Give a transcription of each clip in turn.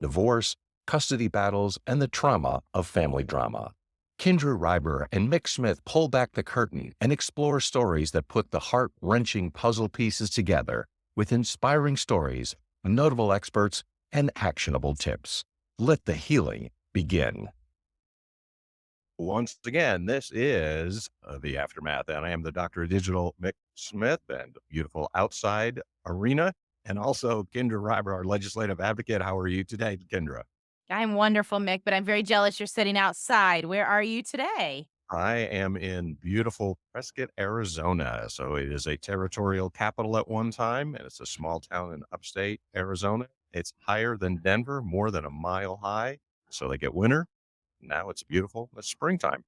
divorce, custody battles, and the trauma of family drama. Kindra and Mick Smith pull back the curtain and explore stories that put the heart-wrenching puzzle pieces together with inspiring stories, notable experts, and actionable tips. Let the healing begin. Once again, this is The Aftermath, and I am the Doctor of Digital, Mick Smith, and the beautiful outside arena, and also Kindra Reiber, our legislative advocate. How are you today, Kindra? I'm wonderful, Mick, but I'm very jealous you're sitting outside. Where are you today? I am in beautiful Prescott, Arizona. So it is a territorial capital at one time, and it's a small town in upstate Arizona. It's higher than Denver, more than a mile high. So they get winter. Now it's beautiful. It's springtime.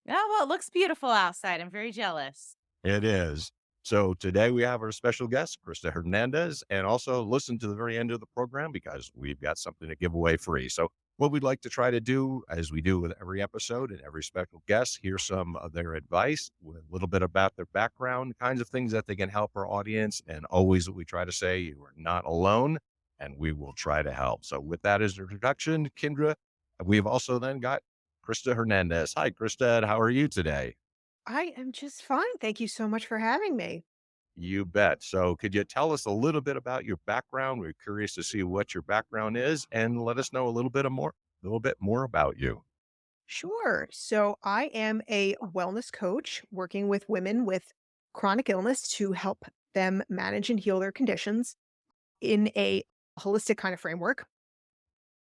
Oh, well, it looks beautiful outside. I'm very jealous. It is. So today we have our special guest, Krista Hernandez, and also listen to the very end of the program because we've got something to give away free. So what we'd like to try to do, as we do with every episode and every special guest, hear some of their advice with a little bit about their background, kinds of things that they can help our audience. And always we try to say you are not alone and we will try to help. So with that as an introduction, Kindra, we've also then got Krista Hernandez. Hi, Krista. How are you today? I am just fine. Thank you so much for having me. You bet. So could you tell us a little bit about your background? We're curious to see what your background is and let us know a little bit more about you. Sure. So, I am a wellness coach working with women with chronic illness to help them manage and heal their conditions in a holistic kind of framework.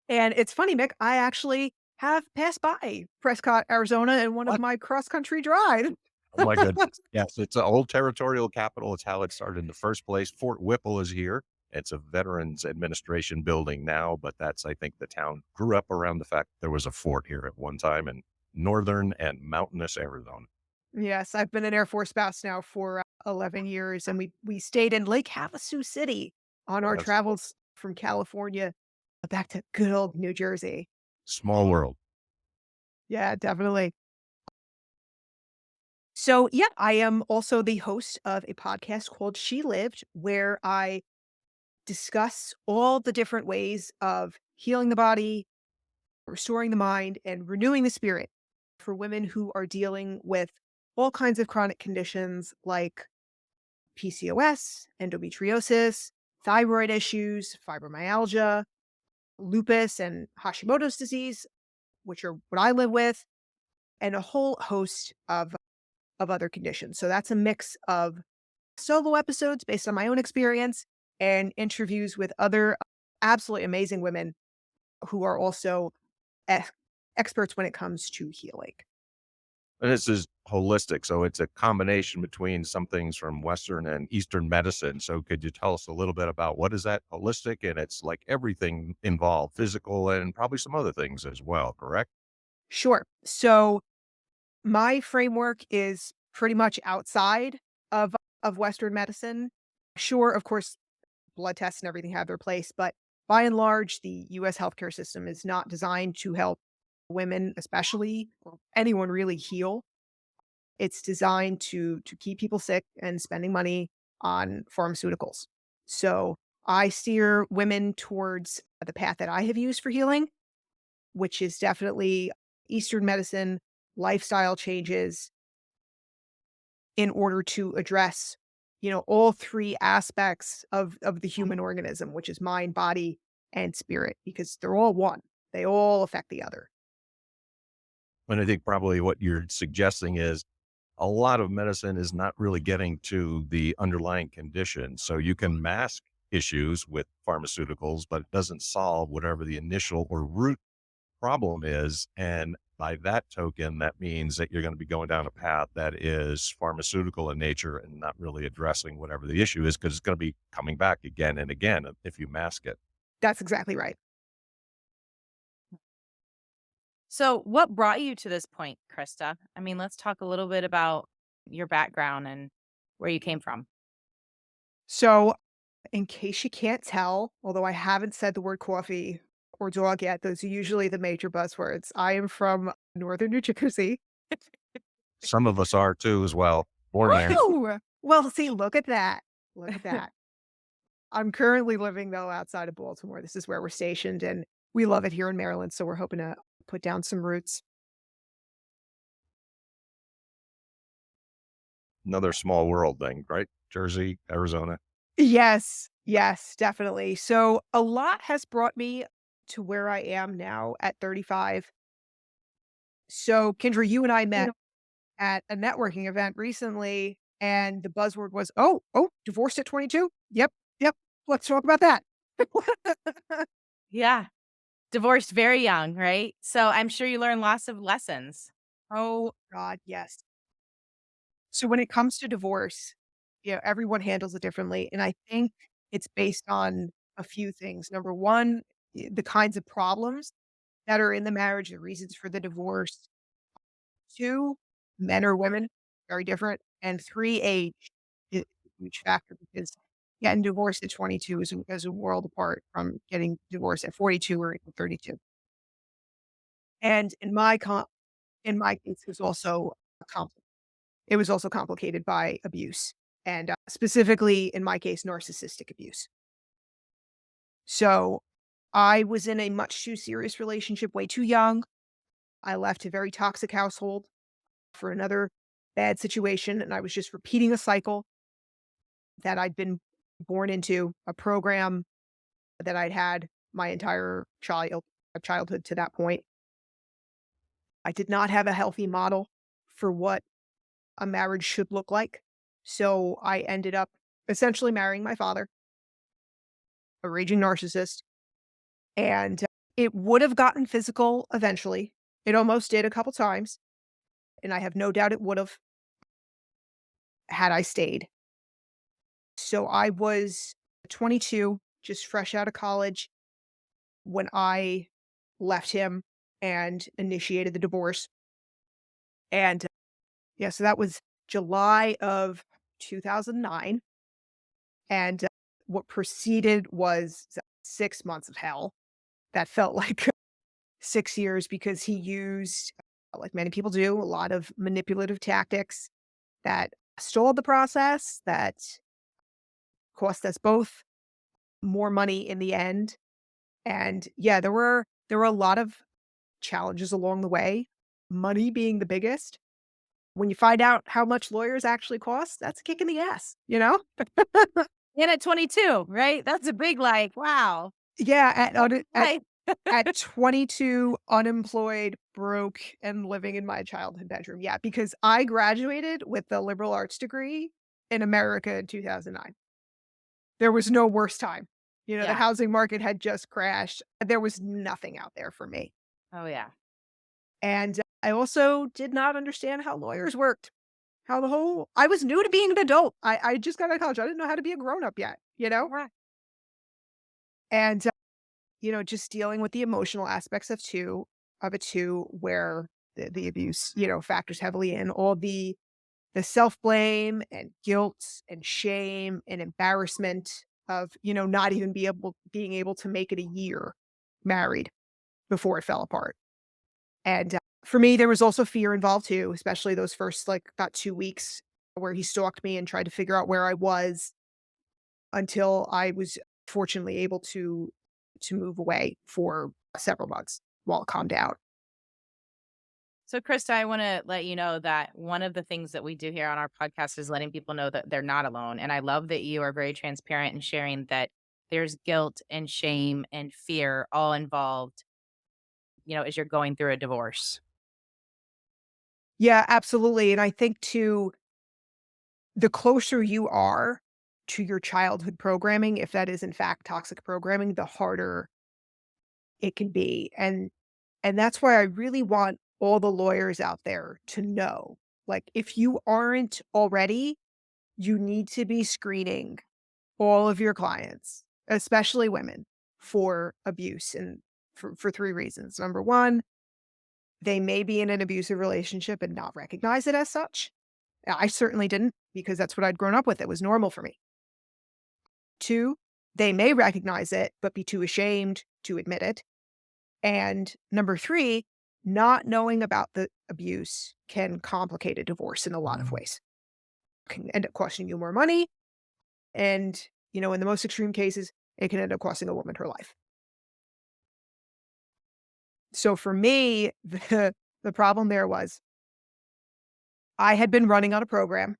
And it's funny, Mick, I actually have passed by Prescott, Arizona in one of What? my cross country drives. Oh my goodness. Yes, it's an old territorial capital. It's how it started in the first place. Fort Whipple is here. It's a Veterans Administration building now, but that's, I think, the town grew up around the fact there was a fort here at one time in northern and mountainous Arizona. Yes, I've been an Air Force spouse now for 11 years, and we stayed in Lake Havasu City on our That's travels from California back to good old New Jersey. small world. Yeah, definitely. So, yeah, I am also the host of a podcast called She Lived, where I discuss all the different ways of healing the body, restoring the mind, and renewing the spirit for women who are dealing with all kinds of chronic conditions like PCOS, endometriosis, thyroid issues, fibromyalgia, lupus, and Hashimoto's disease, which are what I live with, and a whole host of other conditions. So that's a mix of solo episodes based on my own experience and interviews with other absolutely amazing women who are also ex- experts when it comes to healing. And this is holistic, so it's a combination between some things from Western and Eastern medicine. So could you tell us a little bit about what is that holistic? And it's like everything involved, physical and probably some other things as well, correct? Sure. So my framework is pretty much outside of Western medicine. Sure, of course, blood tests and everything have their place, but by and large, the US healthcare system is not designed to help women, especially or anyone really heal. It's designed to keep people sick and spending money on pharmaceuticals. So I steer women towards the path that I have used for healing, which is definitely Eastern medicine, lifestyle changes in order to address, all three aspects of the human organism, which is mind, body, and spirit, because they're all one. They all affect the other. And I think probably what you're suggesting is a lot of medicine is not really getting to the underlying condition. So you can mask issues with pharmaceuticals, but it doesn't solve whatever the initial or root problem is. And by that token, that means that you're going to be going down a path that is pharmaceutical in nature and not really addressing whatever the issue is, because it's going to be coming back again and again if you mask it. That's exactly right. So, what brought you to this point, Krista? I mean, let's talk a little bit about your background and where you came from. So, in case you can't tell, although I haven't said the word coffee or dog yet, those are usually the major buzzwords. I am from northern New Jersey. Some of us are too, as well. Born there. Woo! Well, see, look at that. Look at that. I'm currently living though outside of Baltimore. This is where we're stationed. And we love it here in Maryland, so we're hoping to put down some roots. Another small world thing, right? Jersey, Arizona. Yes, yes, definitely. So a lot has brought me to where I am now at 35. So Kendra, you and I met at a networking event recently, and the buzzword was, oh, divorced at 22? Yep, yep. Let's talk about that. Yeah. Divorced very young, right? So I'm sure you learned lots of lessons. Oh God, yes. So when it comes to divorce, everyone handles it differently. And I think it's based on a few things. Number one, the kinds of problems that are in the marriage, the reasons for the divorce. Two, men or women, very different. And three, age is a huge factor because getting divorced at 22 is a world apart from getting divorced at 42 or even 32. And in my case, compli it was also complicated by abuse and, specifically, in my case, narcissistic abuse. So, I was in a much too serious relationship way too young. I left a very toxic household for another bad situation, and I was just repeating a cycle that I'd been born into, a program that I'd had my entire childhood to that point. I did not have a healthy model for what a marriage should look like. So I ended up essentially marrying my father, a raging narcissist, and it would have gotten physical eventually. It almost did a couple times, and I have no doubt it would have had I stayed. So I was 22, just fresh out of college when I left him and initiated the divorce. And yeah, so that was July of 2009. And what preceded was 6 months of hell that felt like 6 years because he used, like many people do, a lot of manipulative tactics that stalled the process, that cost us both more money in the end. And yeah, there were a lot of challenges along the way, money being the biggest. When you find out how much lawyers actually cost, that's a kick in the ass, you know? And at 22, right? That's a big, like, wow. Yeah, Right. at 22, unemployed, broke, and living in my childhood bedroom. Yeah, because I graduated with a liberal arts degree in America in 2009. There was no worse time. The Yeah. housing market had just crashed. There was nothing out there for me. Oh, yeah. And I also did not understand how lawyers worked. How the whole I was new to being an adult. I just got out of college. I didn't know how to be a grown up yet, you know? Correct. And just dealing with the emotional aspects of it too, where the abuse, factors heavily in all the self-blame and guilt and shame and embarrassment of, not even being able to make it a year married before it fell apart. And for me, there was also fear involved too, especially those first like about 2 weeks where he stalked me and tried to figure out where I was until I was fortunately able to move away for several months while it calmed down. So, Krista, I want to let you know that one of the things that we do here on our podcast is letting people know that they're not alone. And I love that you are very transparent in sharing that there's guilt and shame and fear all involved, as you're going through a divorce. Yeah, absolutely. And I think too, the closer you are to your childhood programming, if that is in fact toxic programming, the harder it can be. And that's why I really want all the lawyers out there to know, like, if you aren't already, you need to be screening all of your clients, especially women, for abuse and for three reasons. Number one, they may be in an abusive relationship and not recognize it as such. I certainly didn't because that's what I'd grown up with. It was normal for me. Two, they may recognize it, but be too ashamed to admit it. And number three, not knowing about the abuse can complicate a divorce in a lot of ways. Can end up costing you more money. And, in the most extreme cases, it can end up costing a woman her life. So for me, the problem there was I had been running on a program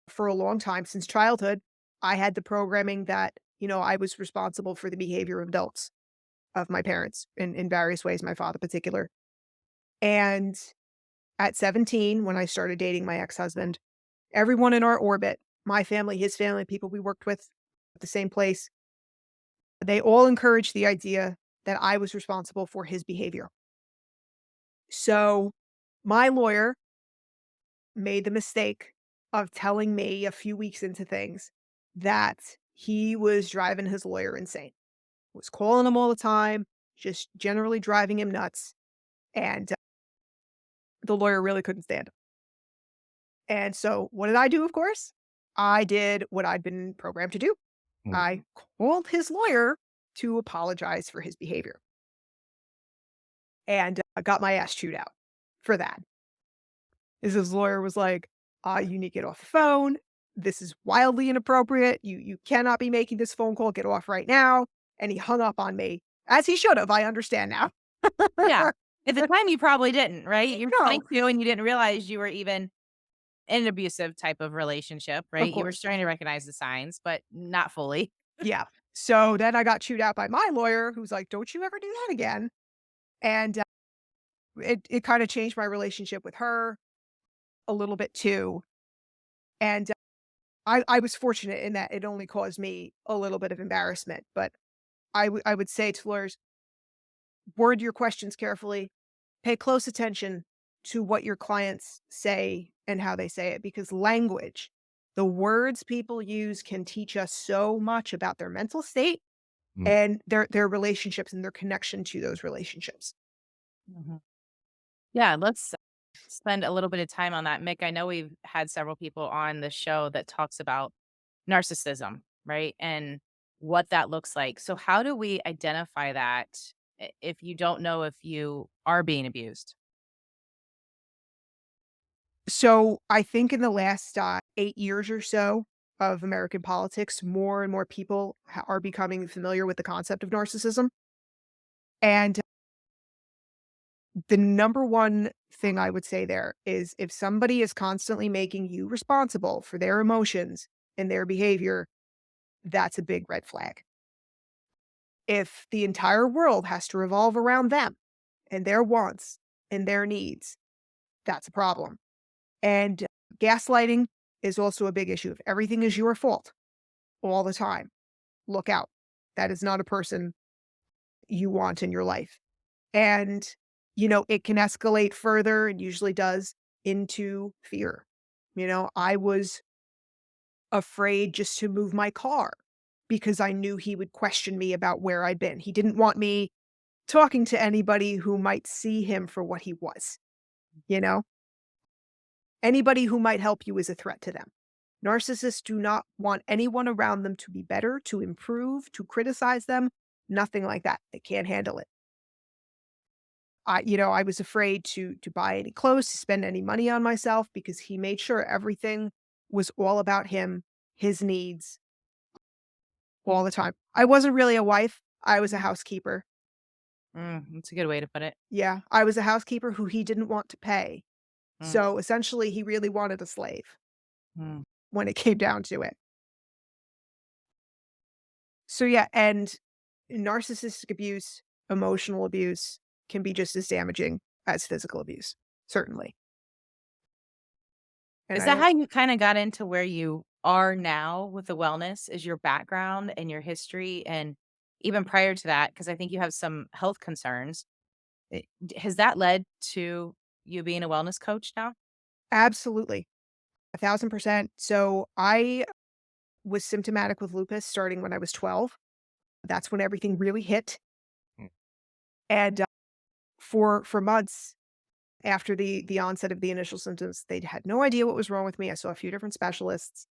for a long time since childhood. I had the programming that, I was responsible for the behavior of adults, of my parents in various ways, my father particular. And at 17, when I started dating my ex-husband, everyone in our orbit, my family, his family, people we worked with at the same place, they all encouraged the idea that I was responsible for his behavior. So my lawyer made the mistake of telling me a few weeks into things that he was driving his lawyer insane. Was calling him all the time, just generally driving him nuts, and the lawyer really couldn't stand him. And so what did I do, of course? I did what I'd been programmed to do. Mm. I called his lawyer to apologize for his behavior, and I got my ass chewed out for that. His lawyer was like, "You need to get off the phone. This is wildly inappropriate. You cannot be making this phone call. Get off right now." And he hung up on me, as he should have. I understand now. Yeah. At the time, you probably didn't, right? You were No, 22 and you didn't realize you were even in an abusive type of relationship, of right? You were course. starting to recognize the signs, but not fully. Yeah. So then I got chewed out by my lawyer, who's like, "Don't you ever do that again." And it kind of changed my relationship with her a little bit too. And I was fortunate in that it only caused me a little bit of embarrassment. But I would say to lawyers, word your questions carefully, pay close attention to what your clients say and how they say it, because language, the words people use can teach us so much about their mental state Mm. and their relationships and their connection to those relationships. Mhm. Yeah, let's spend a little bit of time on that. Mick, I know we've had several people on the show that talks about narcissism, right? And what that looks like. So how do we identify that if you don't know if you are being abused? So I think in the last 8 years or so of American politics, more and more people are becoming familiar with the concept of narcissism. And the number one thing I would say there is if somebody is constantly making you responsible for their emotions and their behavior, that's a big red flag. If the entire world has to revolve around them and their wants and their needs, that's a problem. And gaslighting is also a big issue. If everything is your fault all the time, look out. That is not a person you want in your life. And, it can escalate further and usually does into fear. I was afraid just to move my car because I knew he would question me about where I'd been. He didn't want me talking to anybody who might see him for what he was, you know? Anybody who might help you is a threat to them. Narcissists do not want anyone around them to be better, to improve, to criticize them, nothing like that. They can't handle it. I was afraid to buy any clothes, to spend any money on myself because he made sure everything was all about him, his needs all the time. I wasn't really a wife. I was a housekeeper. That's a good way to put it. Yeah, I was a housekeeper who he didn't want to pay. Mm, So essentially, he really wanted a slave mm. when it came down to it. So yeah, and narcissistic abuse, emotional abuse can be just as damaging as physical abuse, certainly. And Is I that don't how you kinda got into where you are now with the wellness? Is your background and your history and even prior to that, because I think you have some health concerns. Has that led to you being a wellness coach now? absolutely 1,000%. So I was symptomatic with lupus starting when I was 12. That's when everything really hit. Mm. And for months after the onset of the initial symptoms, they had no idea what was wrong with me. I saw a few different specialists.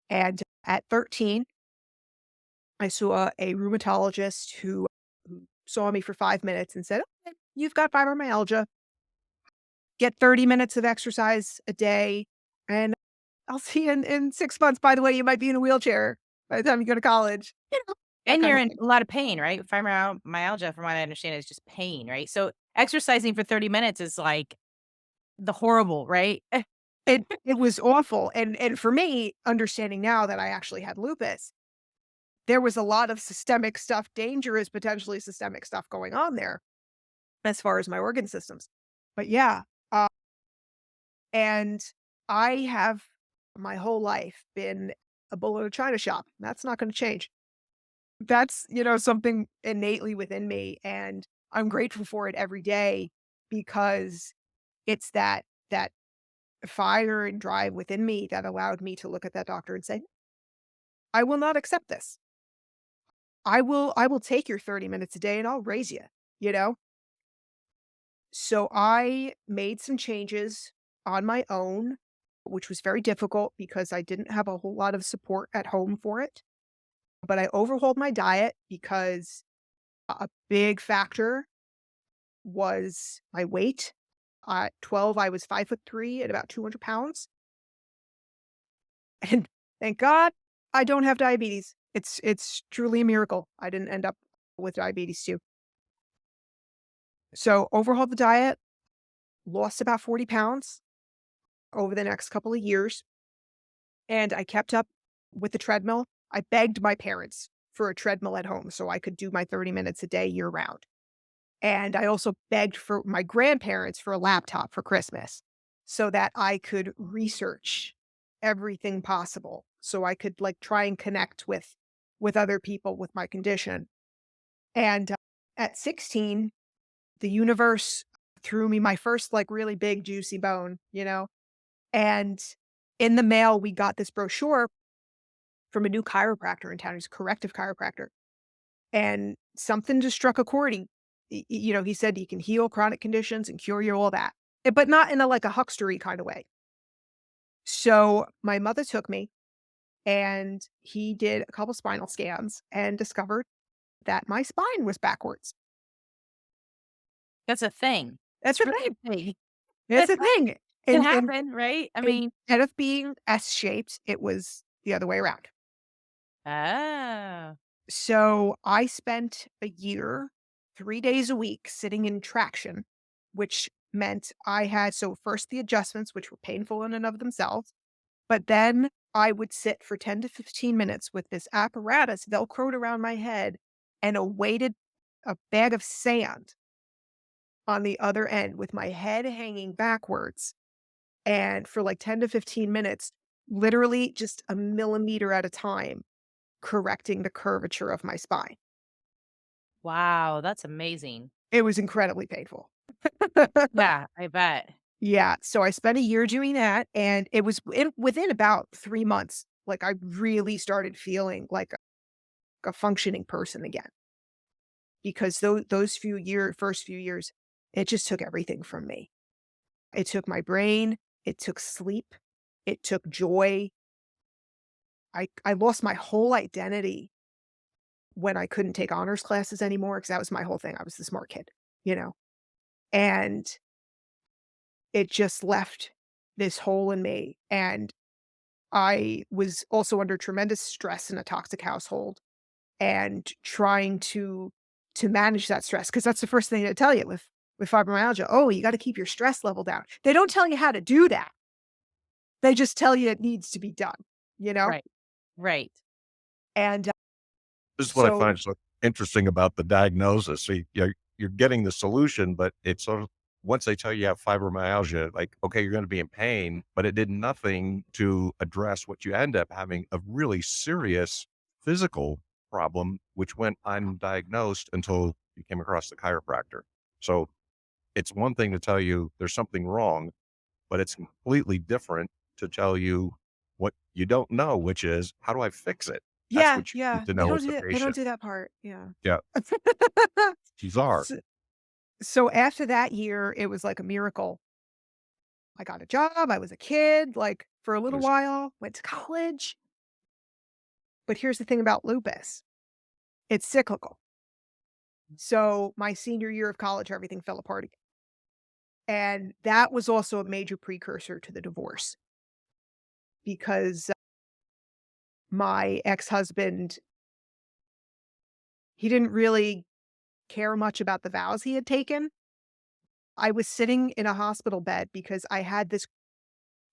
And at 13, I saw a rheumatologist who saw me for 5 minutes and said, "Okay, you've got fibromyalgia. Get 30 minutes of exercise a day, and I'll see you in 6 months. By the way, you might be in a wheelchair by the time you go to college." that And kind you're of in thing. a lot of pain, right? Fibromyalgia, from what I understand, is just pain, right? So exercising for 30 minutes is like the horrible, right? It was awful, and for me, understanding now that I actually had lupus, there was a lot of systemic stuff, dangerous, potentially systemic stuff going on there as far as my organ systems. But yeah, uh, and I have my whole life been a bull in a china shop. That's not gonna change. That's, something innately within me, and I'm grateful for it every day because it's that fire and drive within me that allowed me to look at that doctor and say, "I will not accept this. I will take your 30 minutes a day and I'll raise you," you know? So I made some changes on my own, which was very difficult because I didn't have a whole lot of support at home for it. But I overhauled my diet because a big factor was my weight. At 12, I was 5'3" at about 200 pounds. And thank God I don't have diabetes. It's truly a miracle. I didn't end up with diabetes too. So overhauled the diet, lost about 40 pounds over the next couple of years, and I kept up with the treadmill. I begged my parents for a treadmill at home so I could do my 30 minutes a day year round. And I also begged for my grandparents for a laptop for Christmas so that I could research everything possible. So I could like try and connect with other people with my condition. And at 16, the universe threw me my first like really big juicy bone. And in the mail we got this brochure from a new chiropractor in town. He's a corrective chiropractor. And something just struck a chord. He said he can heal chronic conditions and cure you all that, but not in a like a huckstery kind of way. So my mother took me and he did a couple spinal scans and discovered that my spine was backwards. That's a thing. That's It's a really thing. a thing. It's a thing. Can And happen, right? I mean, instead of being S-shaped, it was the other way around. oh, So I spent a year, 3 days a week sitting in traction, which meant I had so first the adjustments, which were painful in and of themselves, but then I would sit for 10 to 15 minutes with this apparatus velcroed around my head and a bag of sand on the other end with my head hanging backwards. And for like 10 to 15 minutes, literally just a millimeter at a time, correcting the curvature of my spine. wow, that's amazing. It was incredibly painful. Yeah, I bet. Yeah, so I spent a year doing that, and it was within about 3 months, like, I really started feeling like a functioning person again, because those first few years, it just took everything from me. It took my brain, it took sleep, it took joy. I lost my whole identity when I couldn't take honors classes anymore because that was my whole thing. I was the smart kid, you know? And it just left this hole in me, and I was also under tremendous stress in a toxic household and trying to manage that stress because that's the first thing they tell you with fibromyalgia. Oh, you gotta keep your stress level down. They don't tell you how to do that. They just tell you it needs to be done, you know? Right, right. And, This is what I so find so interesting about the diagnosis. So you're getting the solution, but it's sort of once they tell you have fibromyalgia, like, okay, you're going to be in pain, but it did nothing to address what you end up having a really serious physical problem, which went undiagnosed until you came across the chiropractor. So it's one thing to tell you there's something wrong, but it's completely different to tell you what you don't know, which is how do I fix it? That's yeah, what you need yeah, to know as the they don't patient. do that part, yeah. Yeah, bizarre. S so after that year, it was like a miracle. I got a job, I was a kid, like, for a little There's while, went to college. But here's the thing about lupus, it's cyclical. So my senior year of college, everything fell apart again. And that was also a major precursor to the divorce because my ex-husband He didn't really care much about the vows he had taken. I was sitting in a hospital bed because I had this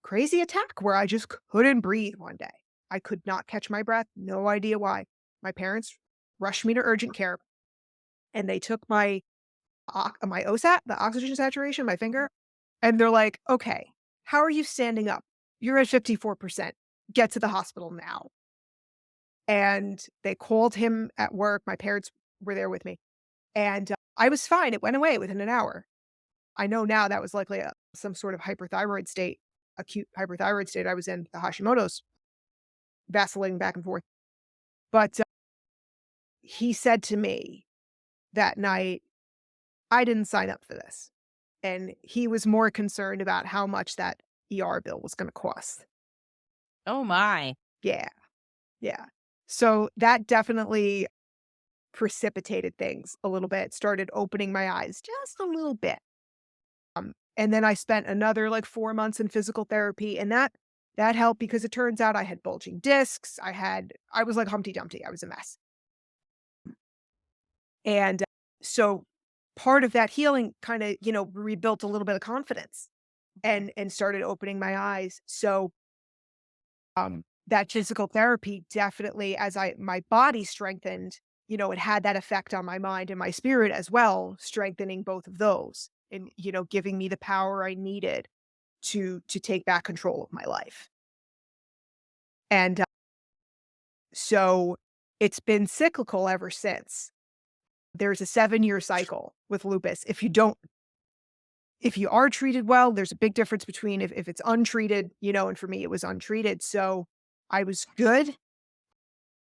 crazy attack where I just couldn't breathe one day. I could not catch my breath, no idea why. My parents rushed me to urgent care and they took my OSAT, the oxygen saturation, my finger, and they're like, "Okay, how are you standing up? You're at 54%. Get to the hospital now." And they called him at work. My parents were there with me, and I was fine. It went away within an hour. I know now that was likely some sort of hyperthyroid state, acute hyperthyroid state I was in, the Hashimoto's, vacillating back and forth. But he said to me that night, "I didn't sign up for this." And he was more concerned about how much that ER bill was gonna cost. Oh my. Yeah, yeah. So that definitely precipitated things a little bit, started opening my eyes just a little bit. And then I spent another, like, 4 months in physical therapy, and that helped because it turns out I had bulging discs, I was like Humpty Dumpty, I was a mess. And, so part of that healing kinda, rebuilt a little bit of confidence and started opening my eyes. So, that physical therapy definitely as my body strengthened, it had that effect on my mind and my spirit as well, strengthening both of those and, giving me the power I needed to take back control of my life. And, so it's been cyclical ever since. There's a 7-year cycle with lupus. If you are treated well, there's a big difference between if it's untreated, and for me, it was untreated. So I was good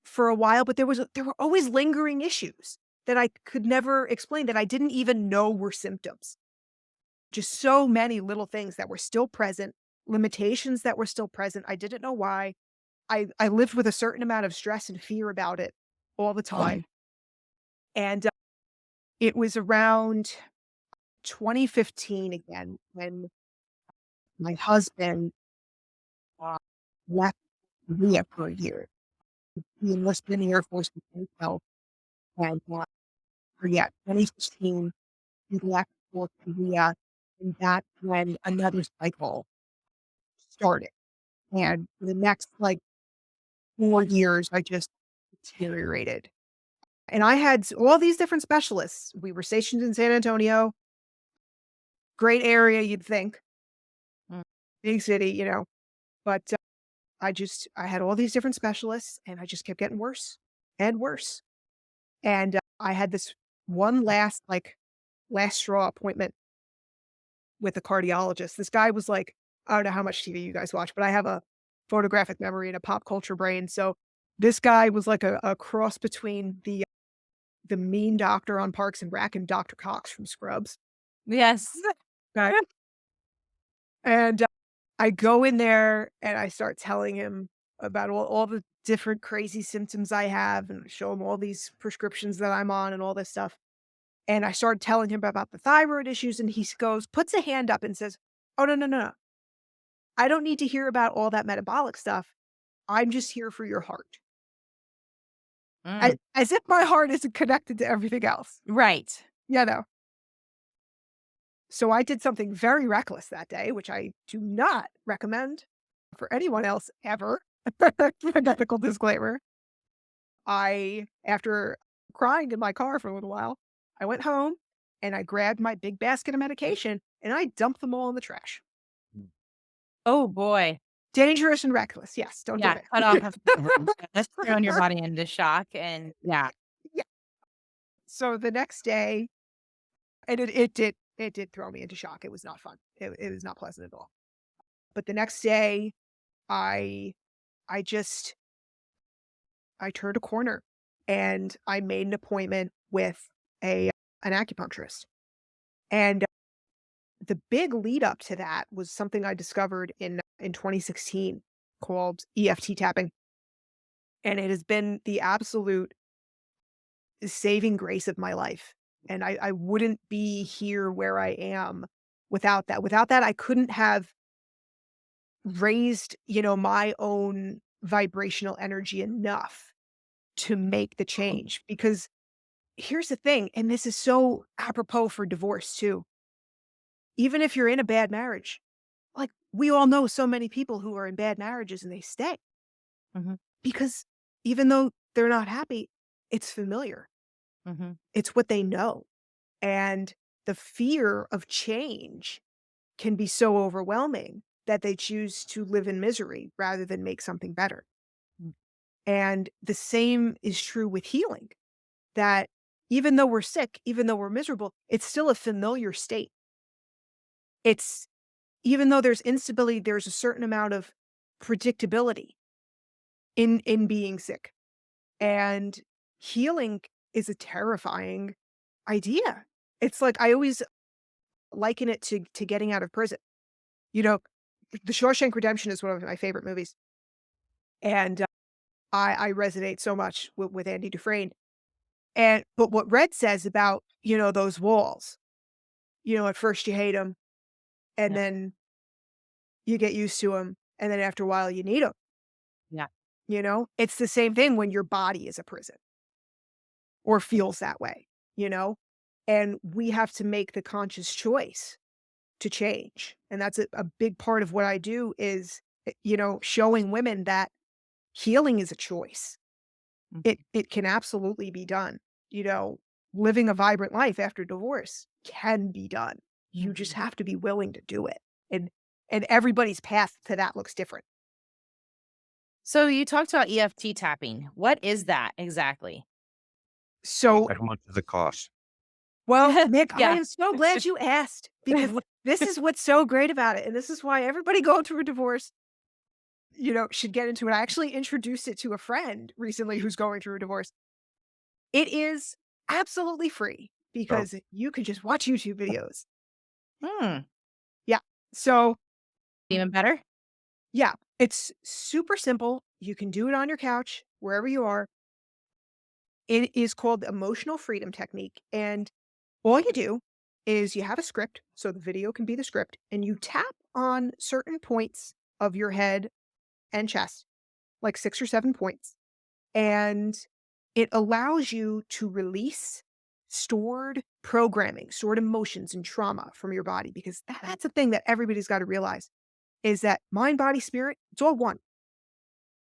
for a while, but there were always lingering issues that I could never explain that I didn't even know were symptoms. Just so many little things that were still present, limitations that were still present. I didn't know why. I lived with a certain amount of stress and fear about it all the time. And it was around 2015 again when my husband uh, left Korea for a year. He enlisted in the Air Force in K-12, and, yeah, 2016, he left for Korea, and that's when another cycle started, and for the next, like, 4 years, I just deteriorated, and I had all these different specialists. We were stationed in San Antonio, great area, you'd think, Mm. big city, but, I had all these different specialists, and I just kept getting worse and worse. And, I had this one last straw appointment with a cardiologist. This guy was like I don't know how much TV you guys watch, but I have a photographic memory and a pop culture brain, so this guy was like a cross between the mean doctor on Parks and Rec and Dr. Cox from Scrubs. Yes. Okay, and, I go in there and I start telling him about all the different crazy symptoms I have and show him all these prescriptions that I'm on and all this stuff. And I started telling him about the thyroid issues, and puts a hand up and says, "Oh, no, no, no, no. I don't need to hear about all that metabolic stuff. I'm just here for your heart." Mm. As if my heart isn't connected to everything else. Right. Yeah, no. So I did something very reckless that day, which I do not recommend for anyone else ever. Medical disclaimer. After crying in my car for a little while, I went home and I grabbed my big basket of medication and I dumped them all in the trash. Oh boy. Dangerous and reckless. Yes, don't do Yeah. it. Cut off a that's throwing your body into shock and yeah. Yeah. So the next day, and it did throw me into shock. It was not fun. It was not pleasant at all. But the next day, I I just I turned a corner and I made an appointment with an acupuncturist. And the big lead up to that was something I discovered in 2016 called EFT tapping. And it has been the absolute saving grace of my life. And I wouldn't be here where I am without that. Without that, I couldn't have raised, my own vibrational energy enough to make the change because here's the thing, and this is so apropos for divorce too. Even if you're in a bad marriage, like we all know so many people who are in bad marriages and they stay Mhm, because even though they're not happy, it's familiar. mhm, It's what they know. And the fear of change can be so overwhelming that they choose to live in misery rather than make something better. mm, And the same is true with healing, that even though we're sick, even though we're miserable, it's still a familiar state. It's even though there's instability, there's a certain amount of predictability in being sick. And healing is a terrifying idea. It's like I always liken it to getting out of prison. You know, The Shawshank Redemption is one of my favorite movies, and I resonate so much with Andy Dufresne. And but what Red says about those walls, at first you hate them, and yeah, then you get used to them, and then after a while you need them. yeah, It's the same thing when your body is a prison or feels that way. You know, and we have to make the conscious choice to change, and that's a big part of what I do is showing women that healing is a choice. mhm, It can absolutely be done. You know, Living a vibrant life after divorce can be done. You just mhm. have to be willing to do it. And everybody's path to that looks different. So you talked about EFT tapping. What is that exactly? So, How much does it cost? well, Mick, I Yeah. am so glad you asked because this is what's so great about it. And this is why everybody going through a divorce, should get into it. I actually introduced it to a friend recently who's going through a divorce. It is absolutely free Oh, because you can just watch YouTube videos. Mm, Yeah. So, even better? yeah, it's super simple. You can do it on your couch, wherever you are. It is called the emotional freedom technique. And all you do is you have a script. So the video can be the script, and you tap on certain points of your head and chest, like 6 or 7 points. And it allows you to release stored programming, stored emotions and trauma from your body, because that's a thing that everybody's got to realize is that mind, body, spirit, it's all one.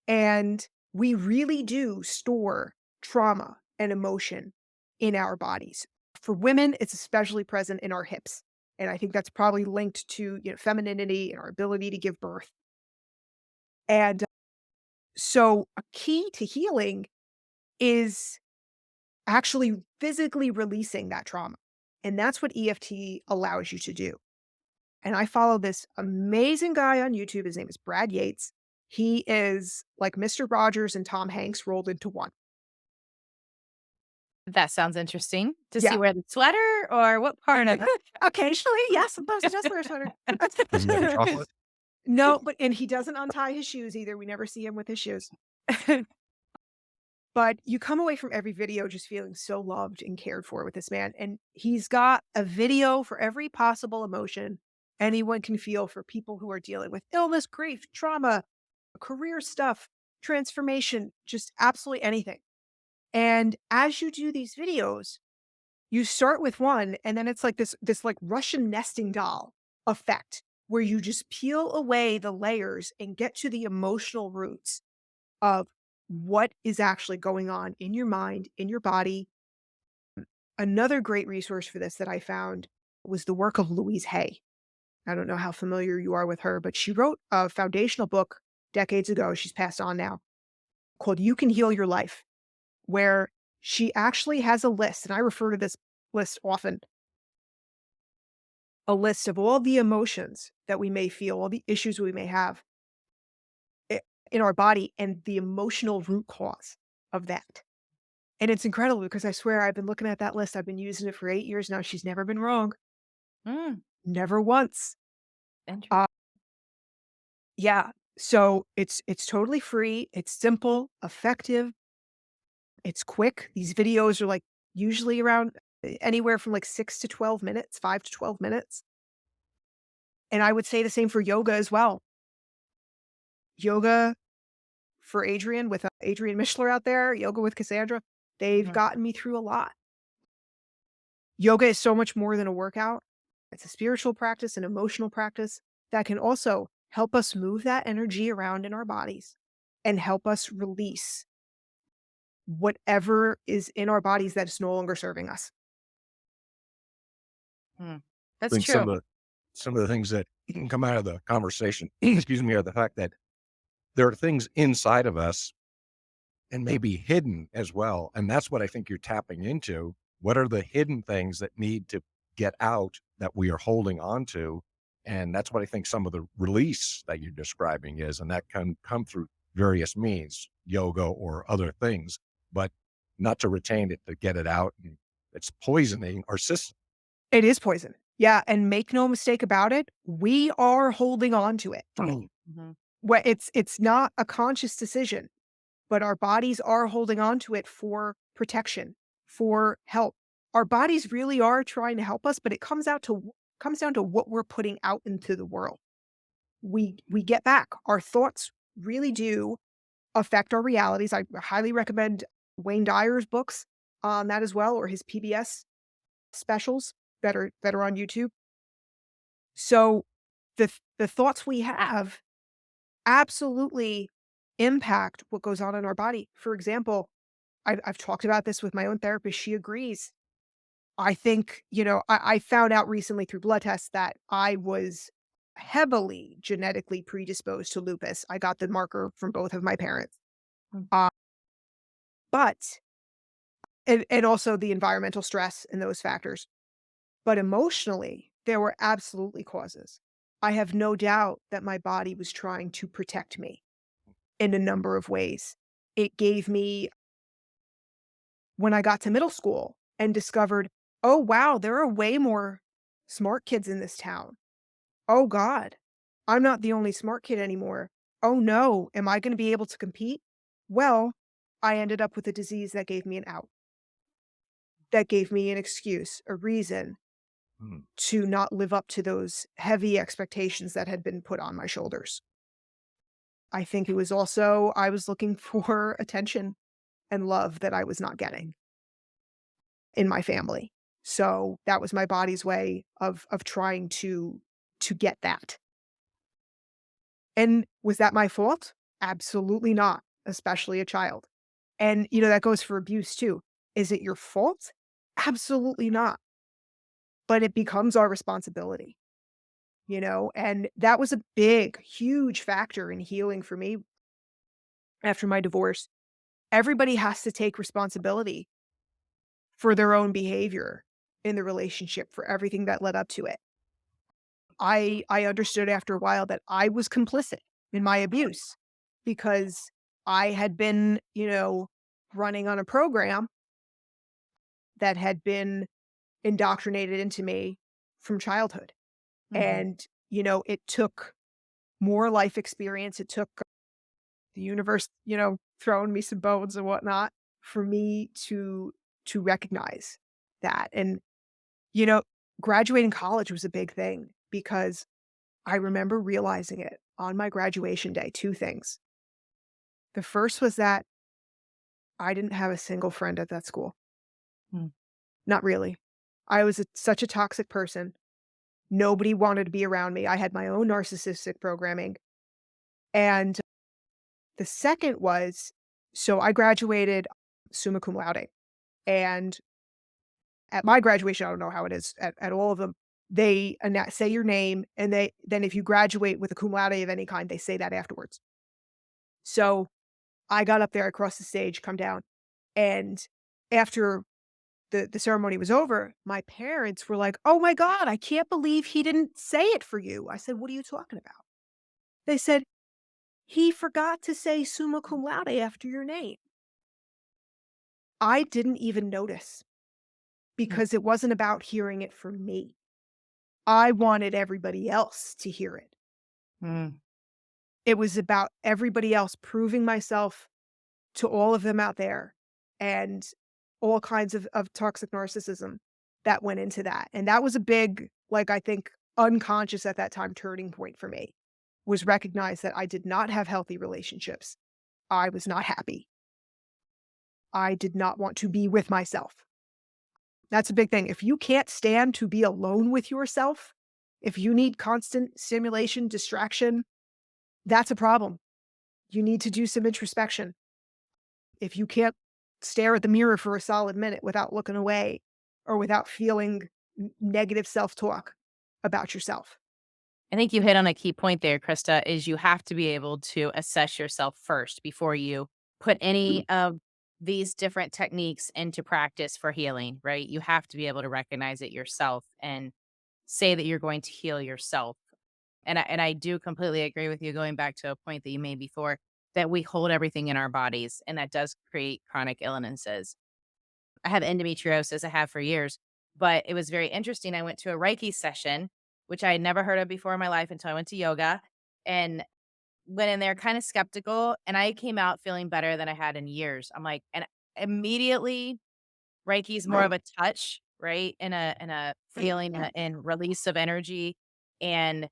And we really do store trauma and emotion in our bodies. For women, it's especially present in our hips. And I think that's probably linked to femininity and our ability to give birth. And so, a key to healing is actually physically releasing that trauma. And that's what EFT allows you to do. And I follow this amazing guy on YouTube. His name is Brad Yates. He is like Mr. Rogers and Tom Hanks rolled into one. That sounds interesting. Does he Yeah. wear the sweater or what part of Occasionally, yes, sometimes he does wear a sweater. does he have chocolate? No, and he doesn't untie his shoes either. We never see him with his shoes. But you come away from every video just feeling so loved and cared for with this man. And he's got a video for every possible emotion anyone can feel for people who are dealing with illness, grief, trauma, career stuff, transformation, just absolutely anything. And as you do these videos, you start with one, and then it's like this like Russian nesting doll effect where you just peel away the layers and get to the emotional roots of what is actually going on in your mind, in your body. Another great resource for this that I found was the work of Louise Hay. I don't know how familiar you are with her, but she wrote a foundational book decades ago. She's passed on now, called You Can Heal Your Life, where she actually has a list, and I refer to this list often, a list of all the emotions that we may feel, all the issues we may have in our body, and the emotional root cause of that. And it's incredible because I swear I've been looking at that list. I've been using it for 8 years now. She's never been wrong. Mm, Never once. interesting. Uh, yeah. So it's totally free. It's simple, effective. It's quick. These videos are like usually around anywhere from like 6 to 12 minutes, 5 to 12 minutes. And I would say the same for yoga as well. Yoga for Adrian with Adrian Mishler out there, yoga with Cassandra. They've Mhm. gotten me through a lot. Yoga is so much more than a workout. It's a spiritual practice, an emotional practice that can also help us move that energy around in our bodies and help us release whatever is in our bodies that is no longer serving us. Mm. I That's think true. some of the things that can come out of the conversation, excuse me, are the fact that there are things inside of us and maybe hidden as well. And that's what I think you're tapping into. What are the hidden things that need to get out that we are holding on to? And that's what I think some of the release that you're describing is, and that can come through various means, yoga or other things, but not to retain it, to get it out. And it's poisoning our system. It is poison. Yeah, and make no mistake about it, we are holding on to it. Mhm. It's not a conscious decision, but our bodies are holding on to it for protection, for help. Our bodies really are trying to help us, but it comes down to what we're putting out into the world. We get back. Our thoughts really do affect our realities. I highly recommend Wayne Dyer's books on that as well, or his PBS specials that are on YouTube. So the thoughts we have absolutely impact what goes on in our body. For example, I've talked about this with my own therapist. She agrees. I think, I found out recently through blood tests that I was heavily genetically predisposed to lupus. I got the marker from both of my parents. Mm. Uh, but, and also the environmental stress and those factors. But emotionally, there were absolutely causes. I have no doubt that my body was trying to protect me in a number of ways. It gave me, when I got to middle school and discovered, oh, wow, there are way more smart kids in this town. Oh, God, I'm not the only smart kid anymore. Oh, no, am I going to be able to compete? Well, I ended up with a disease that gave me an out, that gave me an excuse, a reason Mm. to not live up to those heavy expectations that had been put on my shoulders. I think it was also I was looking for attention and love that I was not getting in my family. So that was my body's way of trying to get that. And was that my fault? Absolutely not, especially a child. And that goes for abuse too. Is it your fault? Absolutely not. But it becomes our responsibility, and that was a big, huge factor in healing for me after my divorce. Everybody has to take responsibility for their own behavior in the relationship, for everything that led up to it. I understood after a while that I was complicit in my abuse because I had been, running on a program that had been indoctrinated into me from childhood. Mhm. And, it took more life experience. It took the universe, throwing me some bones and whatnot for me to recognize that. And, you know, graduating college was a big thing because I remember realizing it on my graduation day, two things. The first was that I didn't have a single friend at that school. Mm. Not really. I was such a toxic person. Nobody wanted to be around me. I had my own narcissistic programming. And the second was, so I graduated summa cum laude. And at my graduation, I don't know how it is at all of them. They say your name, and then if you graduate with a cum laude of any kind, they say that afterwards. So I got up there, I crossed the stage, come down, and after the ceremony was over, my parents were like, "Oh my god, I can't believe he didn't say it for you." I said, "What are you talking about?" They said, "He forgot to say summa cum laude after your name." I didn't even notice Mm. because it wasn't about hearing it from me. I wanted everybody else to hear it. Mm. It was about everybody else, proving myself to all of them out there, and all kinds of toxic narcissism that went into that. And that was a big, like, I think, unconscious at that time turning point for me, was recognize that I did not have healthy relationships. I was not happy. I did not want to be with myself. That's a big thing. If you can't stand to be alone with yourself, if you need constant stimulation, distraction, that's a problem. You need to do some introspection. If you can't stare at the mirror for a solid minute without looking away or without feeling negative self-talk about yourself. I think you hit on a key point there, Krista, is you have to be able to assess yourself first before you put any of these different techniques into practice for healing, right? You have to be able to recognize it yourself and say that you're going to heal yourself. And I do completely agree with you going back to a point that you made before that we hold everything in our bodies and that does create chronic illnesses. I have endometriosis, I have for years, but it was very interesting. I went to a Reiki session, which I had never heard of before in my life until I went to yoga and went in there kind of skeptical. And I came out feeling better than I had in years. I'm like, and immediately Reiki is more of a touch, right? And a feeling and release of energy. And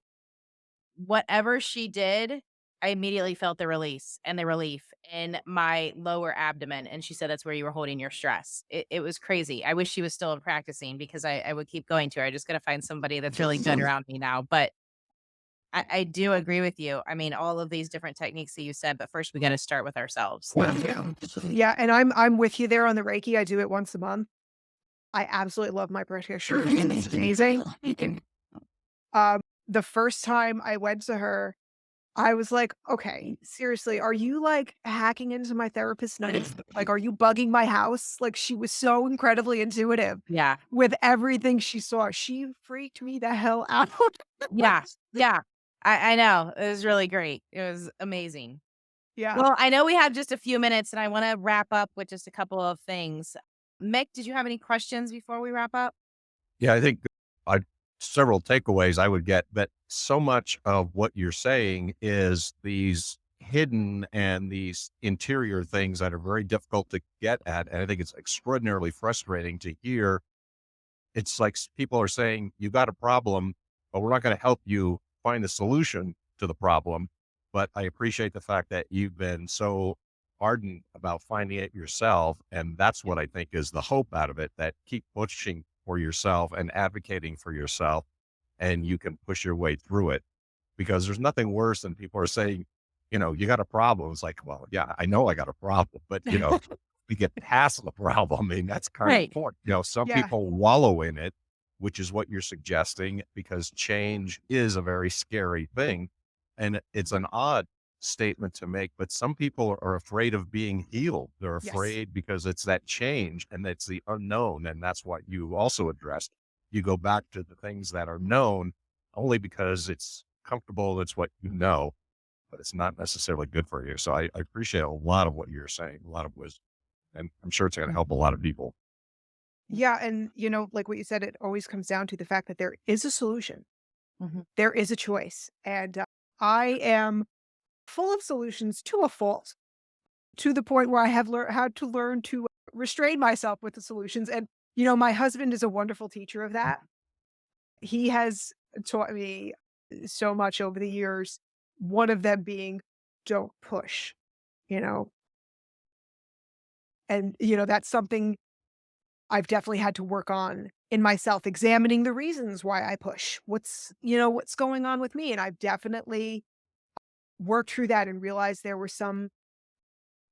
whatever she did, I immediately felt the release and the relief in my lower abdomen, and she said, "That's where you were holding your stress." It was crazy. I wish she was still practicing because I would keep going to her. I just gotta find somebody that's really good around me now, but I do agree with you. I mean, all of these different techniques that you said, but first we gotta start with ourselves. Yeah, and I'm with you there on the Reiki. I do it once a month. I absolutely love my practitioner. It's amazing. The first time I went to her, I was like, "Okay, seriously, are you, like, hacking into my therapist's notes? Like, are you bugging my house?" Like, she was so incredibly intuitive Yeah. with everything she saw. She freaked me the hell out. Yeah. Yeah. I know. It was really great. It was amazing. Yeah. Well, I know we have just a few minutes, and I wanna wrap up with just a couple of things. Mick, did you have any questions before we wrap up? Yeah, I think I several takeaways I would get, but so much of what you're saying is these hidden and these interior things that are very difficult to get at. And I think it's extraordinarily frustrating to hear. It's like people are saying, you got a problem, but we're not going to help you find the solution to the problem. But I appreciate the fact that you've been so ardent about finding it yourself. And that's what I think is the hope out of it, that keep pushing for yourself and advocating for yourself, and you can push your way through it. Because there's nothing worse than people are saying, you got a problem. It's like, well, yeah, I know I got a problem, but we get past the problem. I mean, that's kind of the Right. point. Some Yeah. people wallow in it, which is what you're suggesting, because change is a very scary thing. And it's an odd statement to make, but some people are afraid of being healed. They're Yes. afraid because it's that change and it's the unknown. And that's what you also addressed. You go back to the things that are known only because it's comfortable. It's what you know, but it's not necessarily good for you. So I appreciate a lot of what you're saying, a lot of wisdom, and I'm sure it's going to help a lot of people. Yeah, and, like what you said, it always comes down to the fact that there is a solution. Mhm. There is a choice, and, I am full of solutions to a fault, to the point where I have had to learn to restrain myself with the solutions, and, my husband is a wonderful teacher of that. He has taught me so much over the years, one of them being, "Don't push," you know? And, that's something I've definitely had to work on in myself, examining the reasons why I push. What's going on with me? And I've definitely worked through that and realized there were some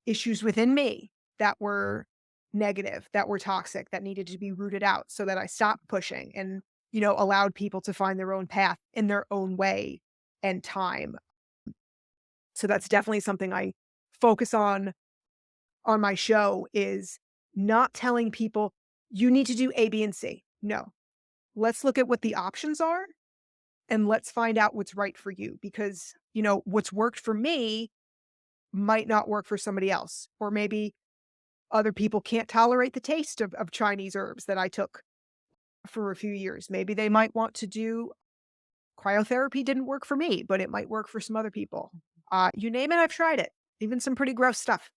issues within me that were negative, that were toxic, that needed to be rooted out so that I stopped pushing and, allowed people to find their own path in their own way and time. So that's definitely something I focus on my show is not telling people you need to do A, B, and C. No. Let's look at what the options are and let's find out what's right for you because, what's worked for me might not work for somebody else. Or maybe other people can't tolerate the taste of Chinese herbs that I took for a few years. Maybe they might want to do cryotherapy didn't work for me, but it might work for some other people. You name it, I've tried it. Even some pretty gross stuff.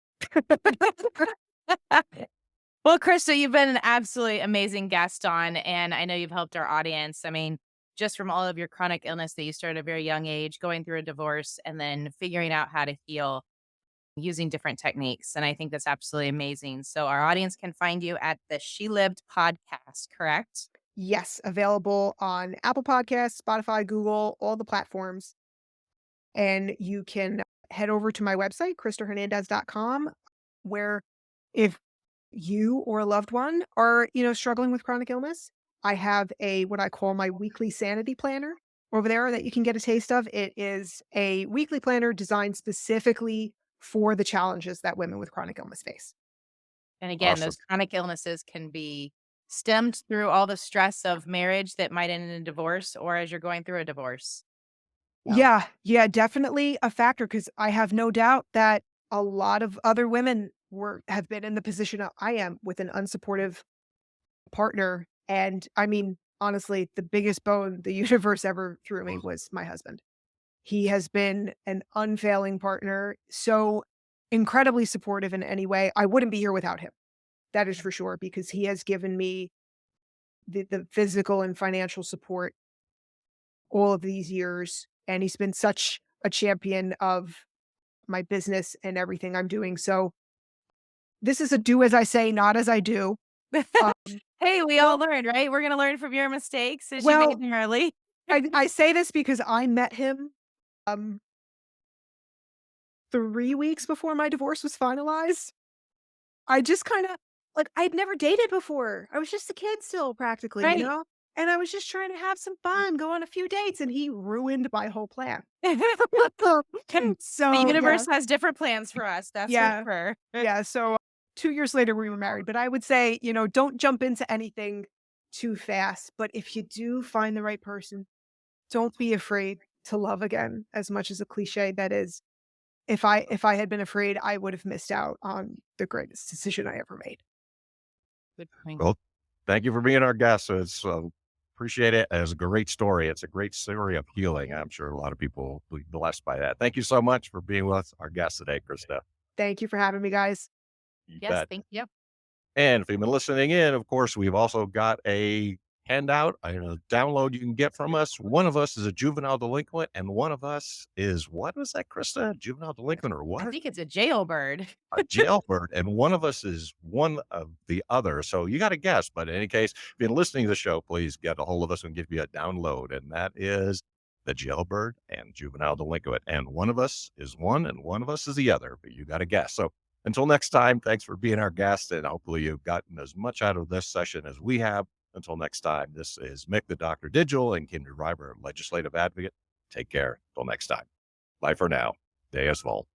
Well, Krista, you've been an absolutely amazing guest on, and I know you've helped our audience. I mean, just from all of your chronic illness that you started at a very young age, going through a divorce, and then figuring out how to heal. using different techniques. And I think that's absolutely amazing. So our audience can find you at the She Lived podcast, correct? Yes, available on Apple Podcasts, Spotify, Google, all the platforms. And you can head over to my website, KristaHernandez.com, where if you or a loved one are, struggling with chronic illness, I have a what I call my weekly sanity planner over there that you can get a taste of. It is a weekly planner designed specifically for the challenges that women with chronic illness face. And again, Awesome. those chronic illnesses can be stemmed through all the stress of marriage that might end in divorce or as you're going through a divorce. So, Yeah, yeah, definitely a factor because I have no doubt that a lot of other women have been in the position I am with an unsupportive partner. And I mean, honestly, the biggest bone the universe ever threw me was my husband. He has been an unfailing partner, so incredibly supportive in any way. I wouldn't be here without him. That is for sure, because he has given me the physical and financial support all of these years. And he's been such a champion of my business and everything I'm doing. So this is a do as I say, not as I do. Um, hey, we well, all learn, right? We're going to learn from your mistakes as you well, made them early. I say this because I met him um 3 weeks before my divorce was finalized. I just kinda like, I'd never dated before. I was just a kid still practically, you Right. know? And I was just trying to have some fun, go on a few dates, and he ruined my whole plan. The So, yeah. universe has different plans for us. That's for Yeah. sure. Yeah, so 2 years later, we were married, but I would say, don't jump into anything too fast, but if you do find the right person, don't be afraid to love again, as much as a cliche that is. If I had been afraid, I would have missed out on the greatest decision I ever made. Good point. Well, thank you for being our guest. So it's appreciate it. It's a great story. It's a great story of healing. I'm sure a lot of people will be blessed by that. Thank you so much for being with our guest today, Krista. Thank you for having me, guys. You Yes, bet. thank you. And if you've been listening in, of course, we've also got a handout, a download you can get from us. One of us is a juvenile delinquent, and one of us is what was that, Krista? Juvenile delinquent or I what? think it's a jailbird. A jailbird, and one of us is one of the other. So you got to guess. But in any case, if you're listening to the show, please get a hold of us and give you a download. And that is the jailbird and juvenile delinquent. And one of us is one and one of us is the other. But you got to guess. So until next time, thanks for being our guest. And hopefully you've gotten as much out of this session as we have. Until next time, this is Mick, the Dr. Digital, and Kindra Riber, legislative advocate. Take care. Until next time. Bye for now. Deus Vol.